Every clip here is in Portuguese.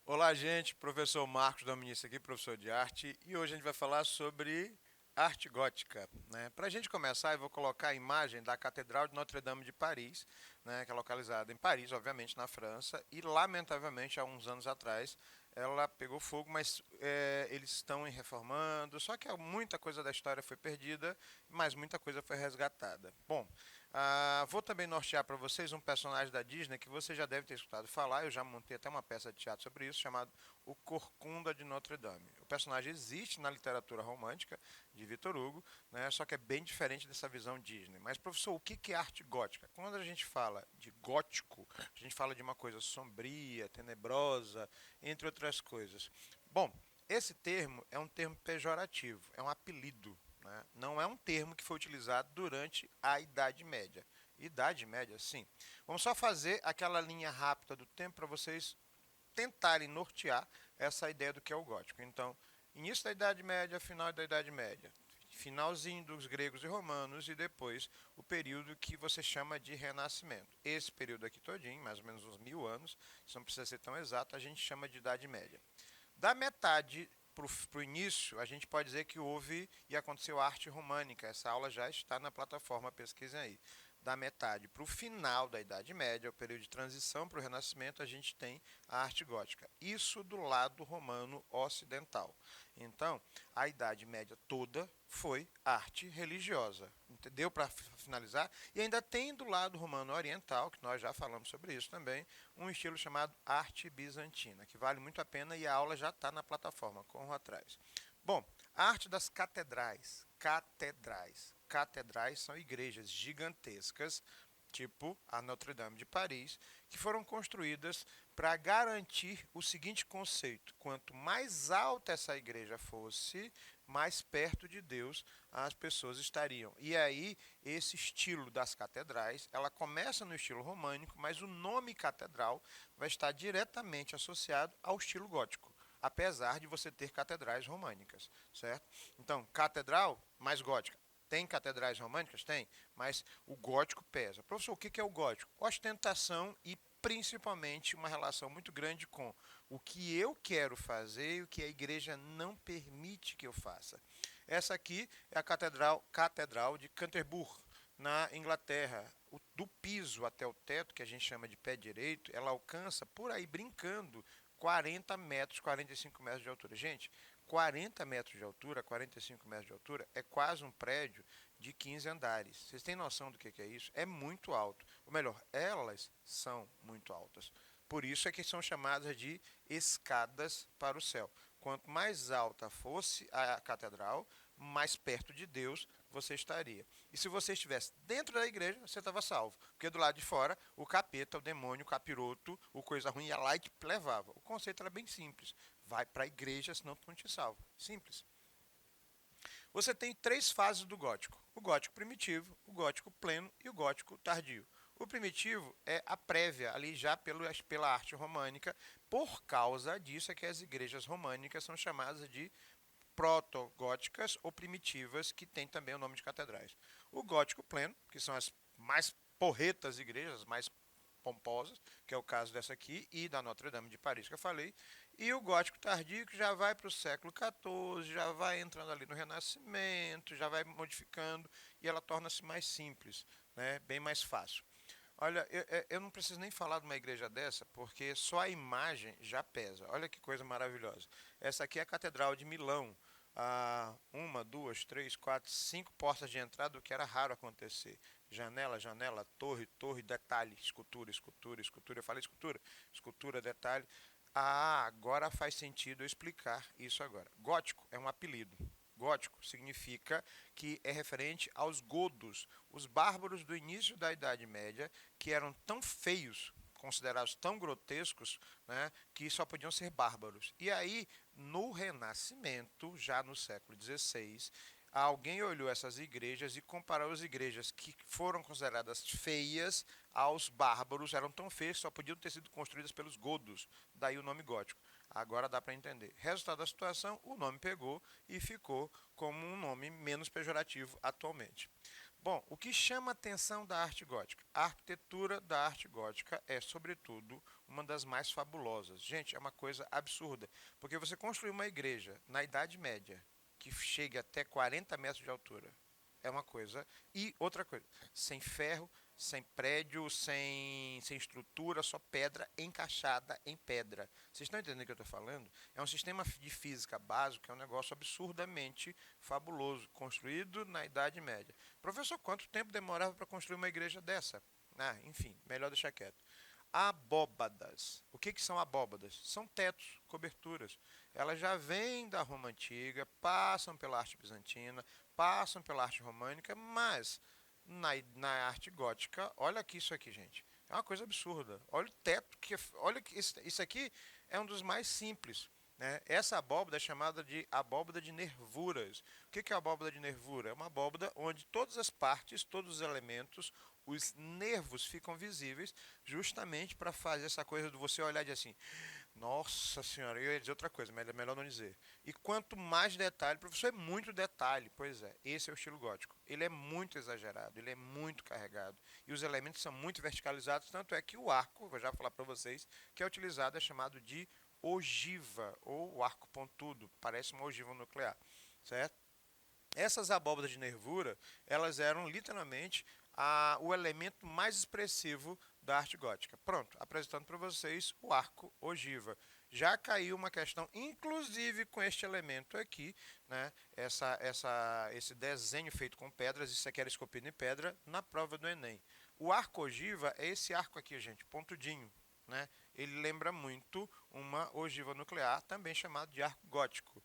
Olá, gente. Professor Marcos Dominici aqui, professor de arte, e hoje a gente vai falar sobre arte gótica, né? Para a gente começar, eu vou colocar a imagem da Catedral de Notre-Dame de Paris, né, que é localizada em Paris, obviamente, na França, e lamentavelmente, há uns anos atrás, ela pegou fogo, mas eles estão reformando, só que muita coisa da história foi perdida, mas muita coisa foi resgatada. Bom, vou também nortear para vocês um personagem da Disney que você já deve ter escutado falar, eu já montei até uma peça de teatro sobre isso, chamado O Corcunda de Notre Dame. O personagem existe na literatura romântica de Victor Hugo, né, só que é bem diferente dessa visão Disney. Mas, professor, o que é arte gótica? Quando a gente fala de gótico, a gente fala de uma coisa sombria, tenebrosa, entre outras coisas. Bom, esse termo é um termo pejorativo, é um apelido, né? Não é um termo que foi utilizado durante a Idade Média. Idade Média, sim. Vamos só fazer aquela linha rápida do tempo para vocês tentarem nortear essa ideia do que é o gótico. Então, início da Idade Média, final da Idade Média, finalzinho dos gregos e romanos e depois o período que você chama de Renascimento. Esse período aqui todinho, mais ou menos uns 1000 anos, isso não precisa ser tão exato, a gente chama de Idade Média. Da metade para o início, a gente pode dizer que houve e aconteceu arte românica. Essa aula já está na plataforma, pesquisem aí. Da metade para o final da Idade Média, o período de transição para o Renascimento, a gente tem a arte gótica. Isso do lado romano ocidental. Então, a Idade Média toda foi arte religiosa. Deu para finalizar? E ainda tem do lado romano oriental, que nós já falamos sobre isso também, um estilo chamado arte bizantina, que vale muito a pena e a aula já está na plataforma, corram atrás. Bom, a arte das catedrais. Catedrais. Catedrais são igrejas gigantescas, tipo a Notre-Dame de Paris, que foram construídas para garantir o seguinte conceito: quanto mais alta essa igreja fosse, mais perto de Deus as pessoas estariam. E aí, esse estilo das catedrais, ela começa no estilo românico, mas o nome catedral vai estar diretamente associado ao estilo gótico, apesar de você ter catedrais românicas, certo? Então, catedral mais gótica. Tem catedrais românicas? Tem, mas o gótico pesa. Professor, o que é o gótico? Ostentação e principalmente uma relação muito grande com o que eu quero fazer e o que a igreja não permite que eu faça. Essa aqui é a Catedral de Canterbury, na Inglaterra. Do piso até o teto, que a gente chama de pé direito, ela alcança, por aí brincando, 40 metros, 45 metros de altura. Gente, 40 metros de altura, 45 metros de altura, é quase um prédio de 15 andares. Vocês têm noção do que é isso? É muito alto. Ou melhor, elas são muito altas. Por isso é que são chamadas de escadas para o céu. Quanto mais alta fosse a catedral, mais perto de Deus você estaria. E se você estivesse dentro da igreja, você estava salvo. Porque do lado de fora, o capeta, o demônio, o capiroto, o coisa ruim ia lá e te levava. O conceito era bem simples. Vai para a igreja, senão tu não te salva. Simples. Você tem três fases do gótico: o gótico primitivo, o gótico pleno e o gótico tardio. O primitivo é a prévia, ali já pela arte românica. Por causa disso é que as igrejas românicas são chamadas de protogóticas ou primitivas, que tem também o nome de catedrais. O gótico pleno, que são as mais porretas igrejas, mais pomposas, que é o caso dessa aqui e da Notre-Dame de Paris que eu falei, e o gótico tardio, que já vai para o século XIV, já vai entrando ali no Renascimento, já vai modificando e ela torna-se mais simples, né, bem mais fácil. Olha, eu não preciso nem falar de uma igreja dessa, porque só a imagem já pesa. Olha que coisa maravilhosa. Essa aqui é a Catedral de Milão. Uma, duas, três, quatro, cinco portas de entrada, o que era raro acontecer. Janela, janela, torre, torre, detalhe, escultura, escultura, escultura. Eu falei escultura? Escultura, detalhe. Agora faz sentido eu explicar isso agora. Gótico é um apelido. Gótico significa que é referente aos godos, os bárbaros do início da Idade Média, que eram tão feios, considerados tão grotescos, né, que só podiam ser bárbaros. E aí, no Renascimento, já no século XVI, alguém olhou essas igrejas e comparou as igrejas que foram consideradas feias aos bárbaros, eram tão feias que só podiam ter sido construídas pelos godos, daí o nome gótico. Agora dá para entender. Resultado da situação, o nome pegou e ficou como um nome menos pejorativo atualmente. Bom, o que chama a atenção da arte gótica? A arquitetura da arte gótica é, sobretudo, uma das mais fabulosas. Gente, é uma coisa absurda, porque você construir uma igreja na Idade Média que chegue até 40 metros de altura é uma coisa. E outra coisa, sem ferro, sem prédio, sem estrutura, só pedra encaixada em pedra. Vocês estão entendendo o que eu estou falando? É um sistema de física básico, é um negócio absurdamente fabuloso, construído na Idade Média. Professor, quanto tempo demorava para construir uma igreja dessa? Enfim, melhor deixar quieto. Abóbadas. O que são abóbadas? São tetos, coberturas. Elas já vêm da Roma Antiga, passam pela arte bizantina, passam pela arte românica, mas na arte gótica, olha aqui isso aqui, gente. É uma coisa absurda. Olha o teto, olha que isso aqui é um dos mais simples. Né? Essa abóbada é chamada de abóbada de nervuras. O que é a abóbada de nervura? É uma abóbada onde todas as partes, todos os elementos, os nervos ficam visíveis, justamente para fazer essa coisa de você olhar e dizer assim, nossa senhora, eu ia dizer outra coisa, mas é melhor não dizer. E quanto mais detalhe, professor, é muito detalhe. Pois é, esse é o estilo gótico. Ele é muito exagerado, ele é muito carregado. E os elementos são muito verticalizados, tanto é que o arco, vou já falar para vocês, que é utilizado é chamado de ogiva, ou arco pontudo, parece uma ogiva nuclear, certo? Essas abóbadas de nervura, elas eram literalmente o elemento mais expressivo da arte gótica. Pronto, apresentando para vocês o arco ogiva. Já caiu uma questão, inclusive com este elemento aqui, né? Esse desenho feito com pedras, isso aqui era esculpido em pedra, na prova do Enem. O arco ogiva é esse arco aqui, gente, pontudinho. Né? Ele lembra muito uma ogiva nuclear, também chamado de arco gótico.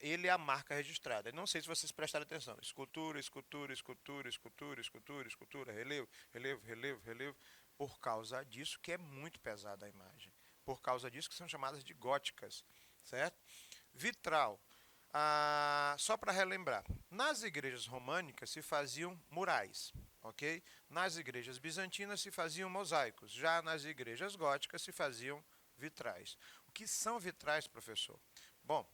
Ele é a marca registrada. Eu não sei se vocês prestaram atenção. Escultura, escultura, escultura, escultura, escultura, escultura, relevo, relevo, relevo, relevo. Por causa disso que é muito pesada a imagem. Por causa disso que são chamadas de góticas. Certo? Vitral. Só para relembrar, nas igrejas românicas se faziam murais. Okay? Nas igrejas bizantinas se faziam mosaicos. Já nas igrejas góticas se faziam vitrais. O que são vitrais, professor? Bom,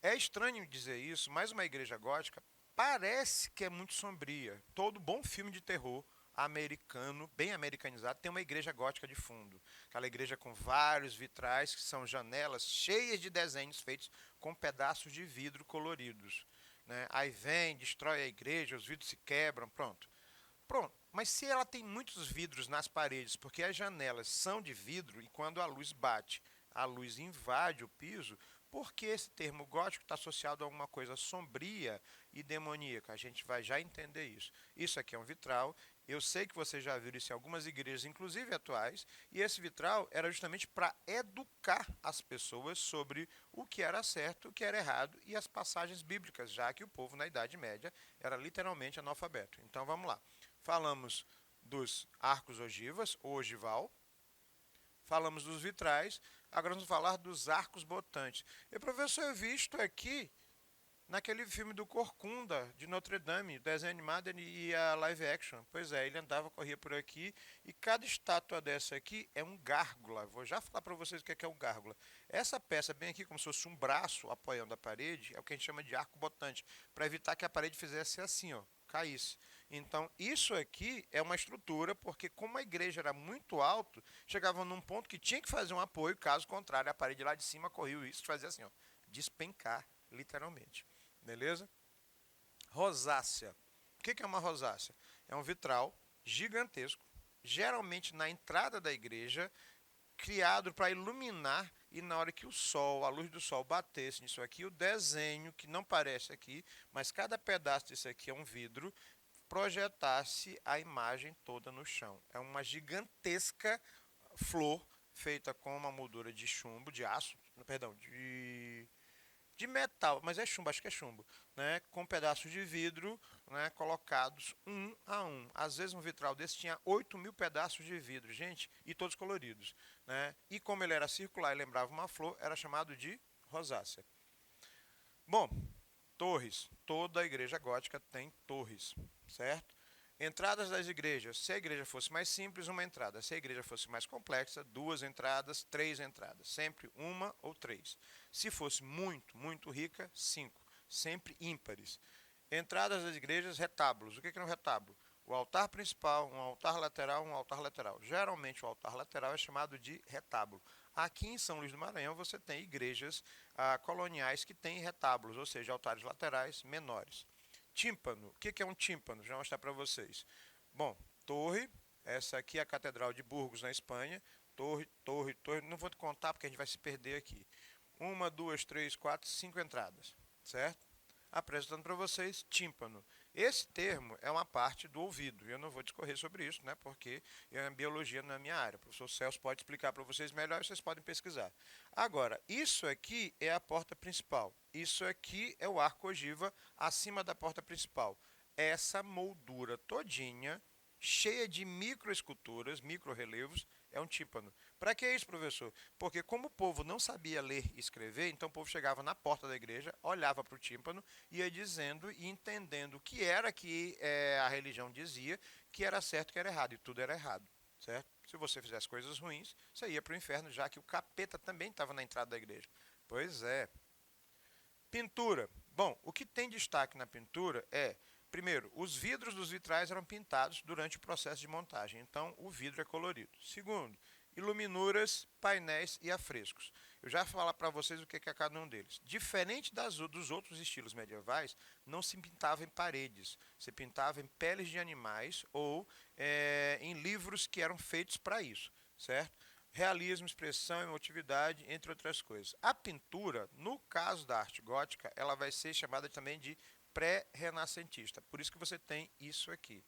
é estranho dizer isso, mas uma igreja gótica parece que é muito sombria. Todo bom filme de terror americano, bem americanizado, tem uma igreja gótica de fundo. Aquela igreja com vários vitrais, que são janelas cheias de desenhos feitos com pedaços de vidro coloridos. Né? Aí vem, destrói a igreja, os vidros se quebram, pronto. Pronto, mas se ela tem muitos vidros nas paredes, porque as janelas são de vidro e quando a luz bate, a luz invade o piso, por que esse termo gótico está associado a alguma coisa sombria e demoníaca? A gente vai já entender isso. Isso aqui é um vitral. Eu sei que vocês já viram isso em algumas igrejas, inclusive atuais, e esse vitral era justamente para educar as pessoas sobre o que era certo, o que era errado e as passagens bíblicas, já que o povo na Idade Média era literalmente analfabeto. Então vamos lá. Falamos dos arcos ogivas, ou ogival. Falamos dos vitrais. Agora vamos falar dos arcos botantes. E, professor, eu visto aqui naquele filme do Corcunda, de Notre Dame, desenho animado e a live action. Pois é, ele andava, corria por aqui, e cada estátua dessa aqui é um gárgula. Vou já falar para vocês o que é um gárgula. Essa peça bem aqui, como se fosse um braço apoiando a parede, é o que a gente chama de arco botante, para evitar que a parede fizesse assim, ó, caísse. Então, isso aqui é uma estrutura, porque como a igreja era muito alto, chegava num ponto que tinha que fazer um apoio, caso contrário, a parede lá de cima corria isso, fazia assim, ó, despencar, literalmente. Beleza? Rosácea. O que é uma rosácea? É um vitral gigantesco, geralmente na entrada da igreja, criado para iluminar e na hora que o sol, a luz do sol batesse nisso aqui, o desenho, que não parece aqui, mas cada pedaço disso aqui é um vidro, projetasse a imagem toda no chão. É uma gigantesca flor feita com uma moldura de chumbo, de aço, perdão, de metal, mas é chumbo, acho que é chumbo, né, com pedaços de vidro, né, colocados um a um. Às vezes um vitral desse tinha 8.000 pedaços de vidro, gente, e todos coloridos. Né, e como ele era circular e lembrava uma flor, era chamado de rosácea. Bom, torres. Toda a igreja gótica tem torres, certo? Entradas das igrejas. Se a igreja fosse mais simples, uma entrada. Se a igreja fosse mais complexa, duas entradas, três entradas. Sempre uma ou três. Se fosse muito, muito rica, cinco. Sempre ímpares. Entradas das igrejas, retábulos. O que é um retábulo? O altar principal, um altar lateral, um altar lateral. Geralmente o altar lateral é chamado de retábulo. Aqui em São Luís do Maranhão você tem igrejas coloniais que têm retábulos, ou seja, altares laterais menores. Tímpano. O que é um tímpano? Já vou mostrar para vocês. Bom, torre. Essa aqui é a Catedral de Burgos, na Espanha. Torre, torre, torre. Não vou te contar porque a gente vai se perder aqui. Uma, duas, três, quatro, cinco entradas. Certo? Apresentando para vocês tímpano. Esse termo é uma parte do ouvido. Eu não vou discorrer sobre isso, né, porque a biologia não é minha área. O professor Celso pode explicar para vocês melhor e vocês podem pesquisar. Agora, isso aqui é a porta principal. Isso aqui é o arco ogiva acima da porta principal. Essa moldura todinha, cheia de microesculturas, microrelevos, é um tímpano. Para que isso, professor? Porque como o povo não sabia ler e escrever, então o povo chegava na porta da igreja, olhava para o tímpano, ia dizendo e entendendo o que era que a religião dizia, que era certo, que era errado, e tudo era errado, certo? Se você fizesse coisas ruins, você ia para o inferno, já que o capeta também estava na entrada da igreja. Pois é. Pintura. Bom, o que tem destaque na pintura é, primeiro, os vidros dos vitrais eram pintados durante o processo de montagem, então o vidro é colorido. Segundo, iluminuras, painéis e afrescos. Eu já vou falar para vocês o que é cada um deles. Diferente dos outros estilos medievais, não se pintava em paredes, se pintava em peles de animais ou em livros que eram feitos para isso, certo? Realismo, expressão, emotividade, entre outras coisas. A pintura, no caso da arte gótica, ela vai ser chamada também de pré-renascentista. Por isso que você tem isso aqui.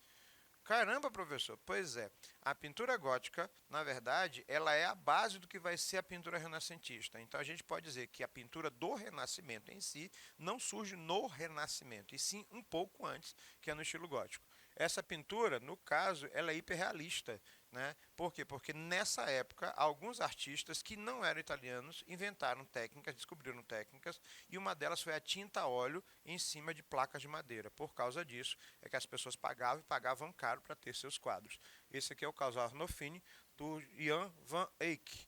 Caramba, professor, pois é. A pintura gótica, na verdade, ela é a base do que vai ser a pintura renascentista. Então a gente pode dizer que a pintura do Renascimento em si não surge no Renascimento, e sim um pouco antes, que é no estilo gótico. Essa pintura, no caso, ela é hiperrealista. Né? Por quê? Porque nessa época, alguns artistas que não eram italianos inventaram técnicas, descobriram técnicas, e uma delas foi a tinta a óleo em cima de placas de madeira. Por causa disso, é que as pessoas pagavam e pagavam caro para ter seus quadros. Esse aqui é o caso Arnolfini, do Jan van Eyck.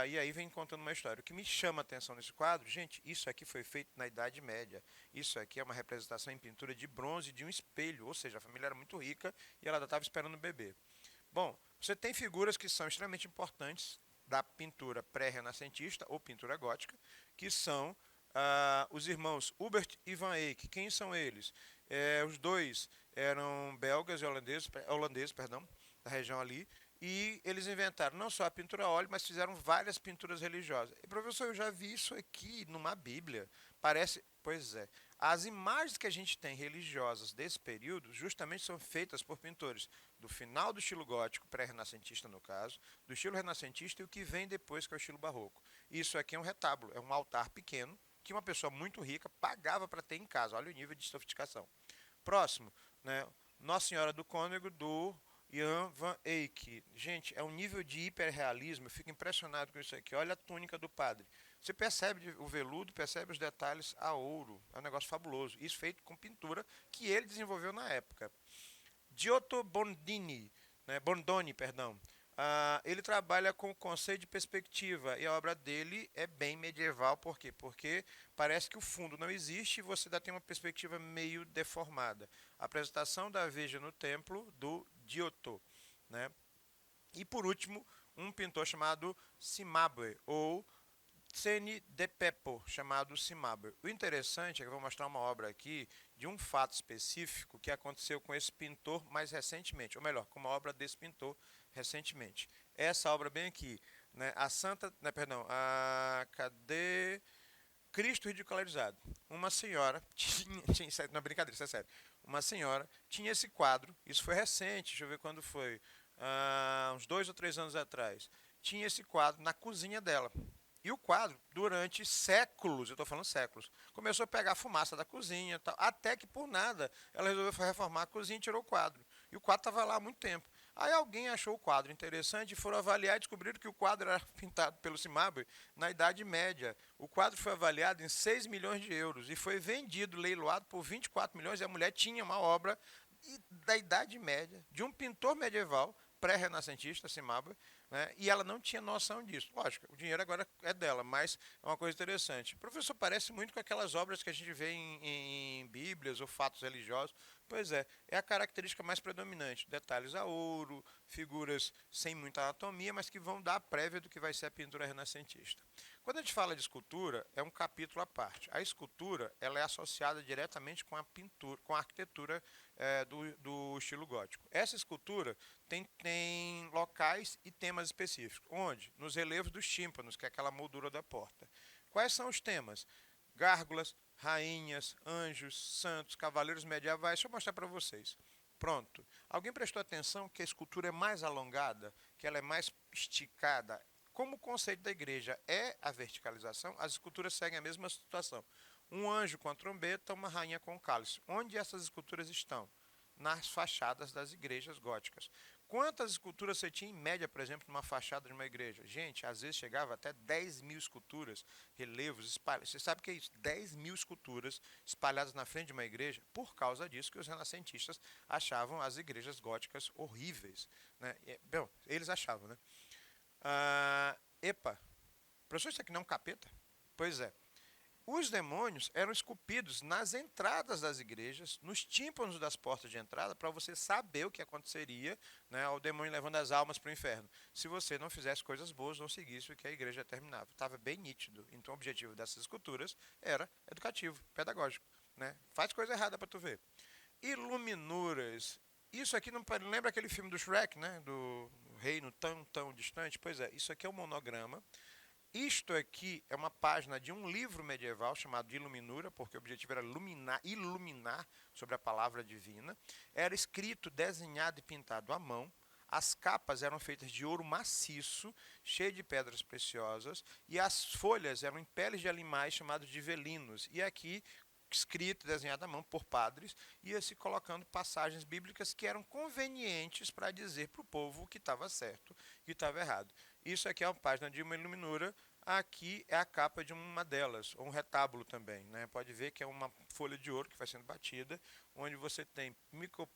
E aí vem contando uma história. O que me chama a atenção nesse quadro, gente, isso aqui foi feito na Idade Média. Isso aqui é uma representação em pintura de bronze de um espelho, ou seja, a família era muito rica e ela estava esperando o bebê. Bom, você tem figuras que são extremamente importantes da pintura pré-renascentista ou pintura gótica, que são os irmãos Hubert e Van Eyck. Quem são eles? Os dois eram belgas e holandeses, perdão, da região ali, e eles inventaram não só a pintura a óleo, mas fizeram várias pinturas religiosas. E, professor, eu já vi isso aqui numa Bíblia. Parece, pois é. As imagens que a gente tem religiosas desse período justamente são feitas por pintores do final do estilo gótico, pré-renascentista no caso, do estilo renascentista e o que vem depois, que é o estilo barroco. Isso aqui é um retábulo, é um altar pequeno que uma pessoa muito rica pagava para ter em casa. Olha o nível de sofisticação. Próximo, né, Nossa Senhora do Cônego, do Jan van Eyck. Gente, é um nível de hiperrealismo, eu fico impressionado com isso aqui. Olha a túnica do padre. Você percebe o veludo, percebe os detalhes a ouro. É um negócio fabuloso. Isso feito com pintura que ele desenvolveu na época. Giotto Bondini, né, Bondoni, perdão. Ele trabalha com o conceito de perspectiva e a obra dele é bem medieval. Por quê? Porque parece que o fundo não existe e você ainda tem uma perspectiva meio deformada. A apresentação da Veja no Templo, do Giotto. Né? E por último, um pintor chamado Cimabue, ou Ceni de Pepo, chamado Cimabue. O interessante é que eu vou mostrar uma obra aqui de um fato específico que aconteceu com esse pintor mais recentemente, ou melhor, com uma obra desse pintor recentemente. Essa obra bem aqui, né, a Santa, né, perdão, cadê? Cristo ridicularizado. Uma senhora tinha não, brincadeira, isso é sério. Uma senhora tinha esse quadro, isso foi recente, deixa eu ver quando foi, uns 2 ou 3 anos atrás. Tinha esse quadro na cozinha dela. E o quadro, durante séculos, eu estou falando séculos, começou a pegar a fumaça da cozinha, tal, até que por nada ela resolveu reformar a cozinha e tirou o quadro. E o quadro estava lá há muito tempo. Aí alguém achou o quadro interessante e foram avaliar e descobriram que o quadro era pintado pelo Cimabue na Idade Média. O quadro foi avaliado em 6 milhões de euros e foi vendido, leiloado por 24 milhões, e a mulher tinha uma obra da Idade Média, de um pintor medieval, pré-renascentista, Cimabue, né? E ela não tinha noção disso. Lógico, o dinheiro agora é dela, mas é uma coisa interessante. O professor parece muito com aquelas obras que a gente vê em Bíblias ou fatos religiosos. Pois é a característica mais predominante. Detalhes a ouro, figuras sem muita anatomia, mas que vão dar a prévia do que vai ser a pintura renascentista. Quando a gente fala de escultura, é um capítulo à parte. A escultura ela é associada diretamente com a pintura, com a arquitetura do estilo gótico. Essa escultura tem locais e temas específicos. Onde? Nos relevos dos tímpanos, que é aquela moldura da porta. Quais são os temas? Gárgulas, rainhas, anjos, santos, cavaleiros medievais. Deixa eu mostrar para vocês. Pronto. Alguém prestou atenção que a escultura é mais alongada, que ela é mais esticada? Como o conceito da igreja é a verticalização, as esculturas seguem a mesma situação. Um anjo com a trombeta, uma rainha com o cálice. Onde essas esculturas estão? Nas fachadas das igrejas góticas. Quantas esculturas você tinha em média, por exemplo, numa fachada de uma igreja? Gente, às vezes chegava até 10 mil esculturas, relevos, espalhados. Você sabe o que é isso? 10 mil esculturas espalhadas na frente de uma igreja, por causa disso que os renascentistas achavam as igrejas góticas horríveis. Né? Bom, eles achavam, né? Epa, professor, isso aqui não é um capeta? Pois é. Os demônios eram esculpidos nas entradas das igrejas, nos tímpanos das portas de entrada, para você saber o que aconteceria, né, o demônio levando as almas para o inferno. Se você não fizesse coisas boas, não seguisse o que a igreja determinava. Estava bem nítido. Então o objetivo dessas esculturas era educativo, pedagógico. Né? Faz coisa errada para tu ver. Iluminuras. Isso aqui não lembra aquele filme do Shrek, né? Do reino tão distante? Pois é, isso aqui é um monograma. Isto aqui é uma página de um livro medieval chamado de Iluminura, porque o objetivo era iluminar sobre a palavra divina. Era escrito, desenhado e pintado à mão. As capas eram feitas de ouro maciço, cheio de pedras preciosas, e as folhas eram em peles de animais chamados de velinos. E aqui, escrito e desenhado à mão por padres, ia-se colocando passagens bíblicas que eram convenientes para dizer para o povo o que estava certo e o que estava errado. Isso aqui é uma página de uma iluminura, aqui é a capa de uma delas, ou um retábulo também. Né? Pode ver que é uma folha de ouro que vai sendo batida, onde você tem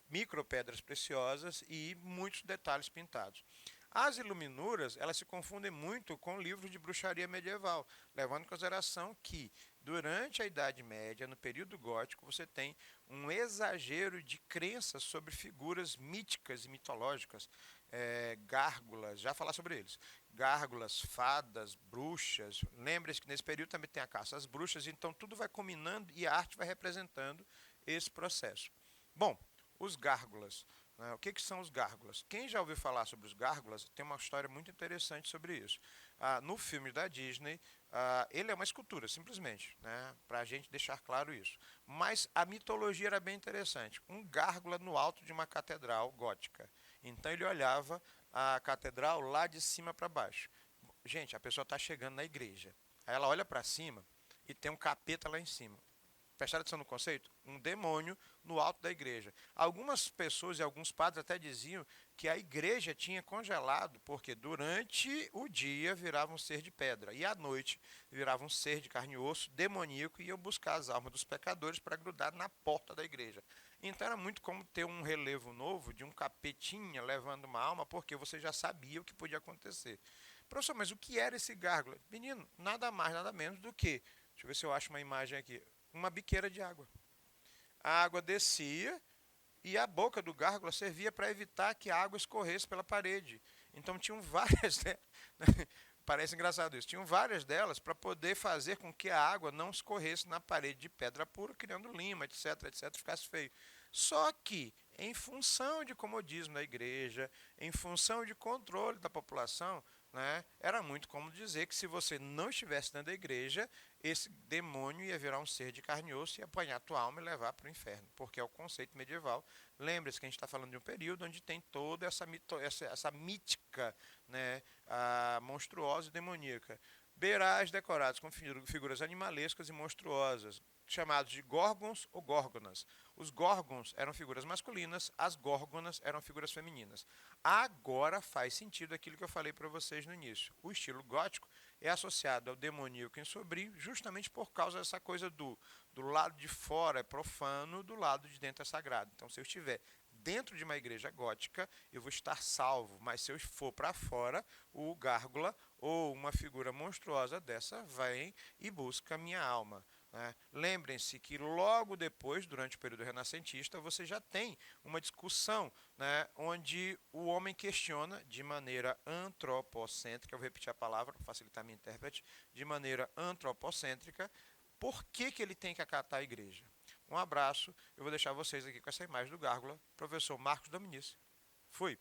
micro pedras preciosas e muitos detalhes pintados. As iluminuras, elas se confundem muito com livros de bruxaria medieval, levando em consideração que, durante a Idade Média, no período gótico, você tem um exagero de crenças sobre figuras míticas e mitológicas, gárgulas, já falar sobre eles, gárgulas, fadas, bruxas. Lembre-se que nesse período também tem a caça às bruxas, então tudo vai combinando e a arte vai representando esse processo. Bom, os gárgulas. O que são os gárgulas? Quem já ouviu falar sobre os gárgulas tem uma história muito interessante sobre isso. No filme da Disney, ele é uma escultura, simplesmente, né, para a gente deixar claro isso. Mas a mitologia era bem interessante. Um gárgula no alto de uma catedral gótica. Então ele olhava a catedral lá de cima para baixo. Gente, a pessoa está chegando na igreja. Aí ela olha para cima e tem um capeta lá em cima. Prestaram atenção no conceito? Um demônio no alto da igreja. Algumas pessoas e alguns padres até diziam que a igreja tinha congelado, porque durante o dia virava um ser de pedra e à noite virava um ser de carne e osso demoníaco e iam buscar as almas dos pecadores para grudar na porta da igreja. Então era muito como ter um relevo novo de um capetinha levando uma alma, porque você já sabia o que podia acontecer. Professor, mas o que era esse gárgula? Menino, nada mais, nada menos do que, deixa eu ver se eu acho uma imagem aqui, uma biqueira de água. A água descia e a boca do gárgula servia para evitar que a água escorresse pela parede. Então tinham várias, né? Parece engraçado isso, tinham várias delas para poder fazer com que a água não escorresse na parede de pedra pura, criando lima, etc, ficasse feio. Só que, em função de comodismo da igreja, em função de controle da população, né, era muito como dizer que se você não estivesse dentro da igreja, esse demônio ia virar um ser de carne e osso e apanhar a tua alma e levar para o inferno, porque é o conceito medieval. Lembre-se que a gente está falando de um período onde tem toda essa mítica, né, monstruosa e demoníaca. Beirais decorados com figuras animalescas e monstruosas, chamados de górgons ou górgonas. Os górgons eram figuras masculinas, as górgonas eram figuras femininas. Agora faz sentido aquilo que eu falei para vocês no início. O estilo gótico é associado ao demoníaco em sombrio justamente por causa dessa coisa do lado de fora é profano, do lado de dentro é sagrado. Então, se eu estiver dentro de uma igreja gótica, eu vou estar salvo, mas se eu for para fora, o gárgula ou uma figura monstruosa dessa vem e busca a minha alma. Né? Lembrem-se que logo depois, durante o período renascentista, você já tem uma discussão, né, onde o homem questiona de maneira antropocêntrica, eu vou repetir a palavra para facilitar minha intérprete, de maneira antropocêntrica, por que ele tem que acatar a igreja. Um abraço, eu vou deixar vocês aqui com essa imagem do gárgula, professor Marcos Dominici. Fui!